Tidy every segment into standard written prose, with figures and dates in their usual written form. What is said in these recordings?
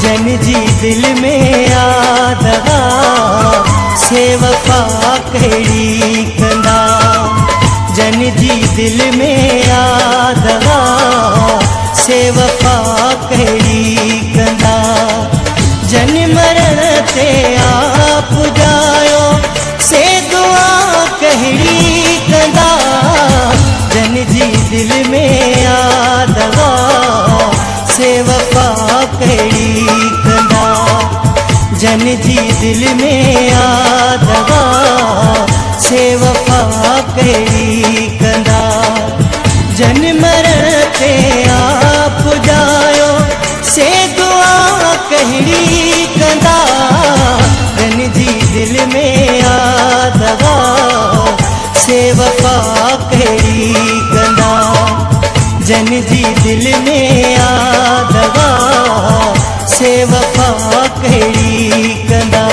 जन जी दिल में आदगा से वफा कहिड़ी कंदा। जन जी दिल में आदगा से वफा कहिड़ी कंदा। जन मरण ते आप जायो से दुआ कहिड़ी कंदा। जन जी दिल में आदगा से वफा कहिड़ी कंदा। जन जी दिल में आदगा से वफा कहिड़ी कंदा। जन मरण ते आप जायो से दुआ कहिड़ी कंदा। जन जी दिल में आदगा से वफा कहिड़ी कंदा। जन जी दिल में आदगा से वफा कहिड़ी कंदा।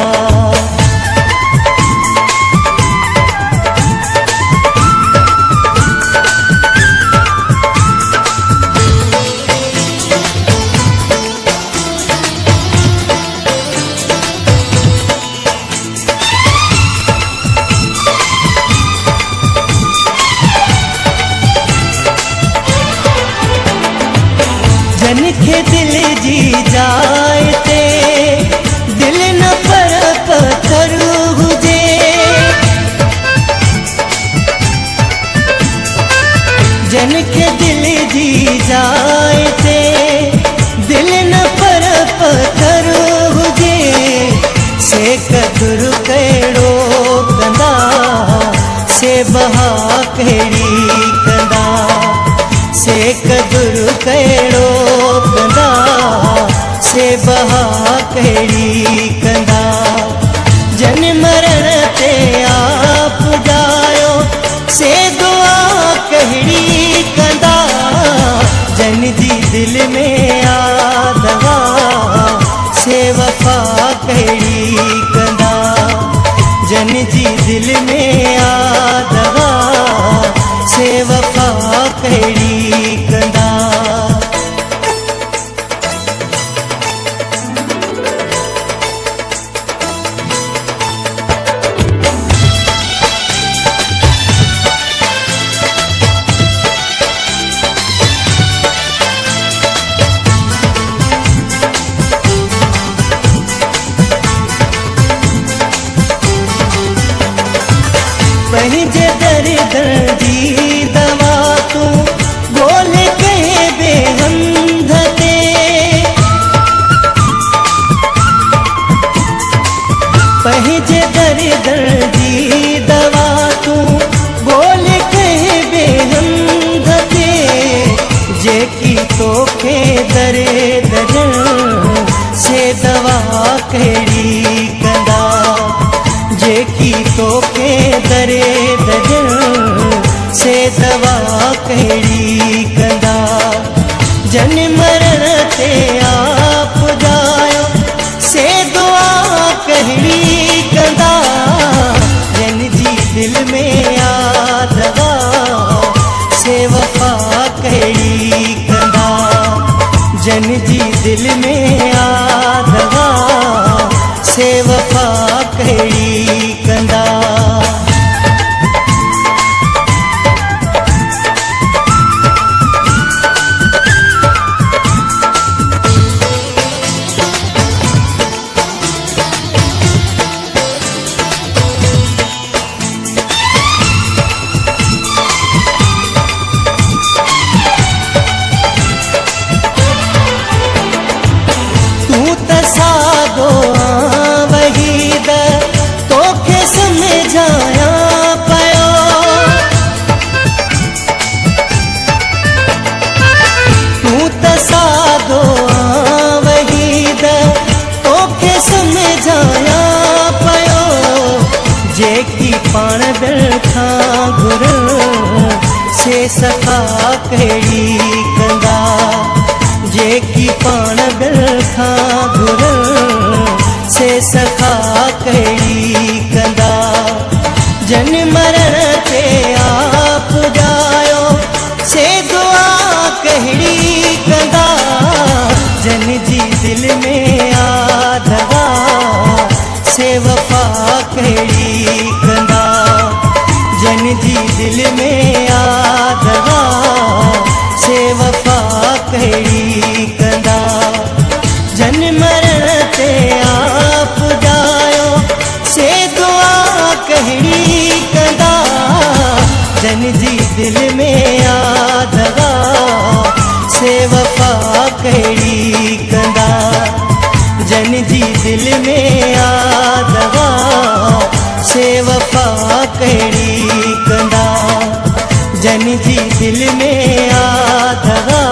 जन के दिल जी जाए दिल न पर पत्थर हुजे। जन के दिल जी जाए दिल न पर पत्थर हुजे। से कदुर कहिड़ो कंदा से बहा कहिड़ी कंदा। से कदुर कहिड़ो कंदा से बहा कहिड़ी कंदा। जन मरण ते आप जायो से दुआ कहिड़ी कंदा। जन जी दिल में आदगा से वफा कहिड़ी कंदा। जन जी दिल में आदगा से वफा कहिड़ी कंदा। पंहिंजे दर्द जी दवा तू बोल कहे बेहंध ते। पंहिंजे दर्द जी दवा तू बोल कहे बेहंध ते। जेकी तोखे दर्द से दवा कहिड़ी कंदा। जेकी तोखे दर्द से दवा कहिड़ी कंदा। जन मरण ते आप जायो से दुआ कहिड़ी कंदा। जन जी दिल में आदगा से वफा कहिड़ी कंदा। जन जी दिल में आदगा से वफा कहिड़ी कंदा। तू त सादो वहीद तोखे समझाया पयो। तू त सादो वहीद तोखे समझाया पयो। जेकी पाण दिल खां घुर से सफ़ा कहिड़ी कंदा। जेकी पाण दिल खां घुर से सफ़ा कहिड़ी कंदा। जन मरण ते आप जायो से दुआ कहिड़ी कंदा। जन जी दिल में आदवा से वफा कहिड़ी कंदा जन जी दिल में आदवा से वफा कहिड़ी कंदा जन मरण ते आप जायो से दुआ कहिड़ी कंदा जन जी दिल में आदवा से वफा कहिड़ी कंदा जन जी दिल में आदवा से वफा कहिड़ी कंदा जन जी दिल में आदवा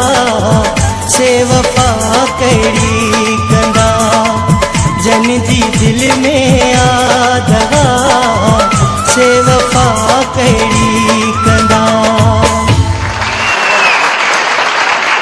से वफा कहिड़ी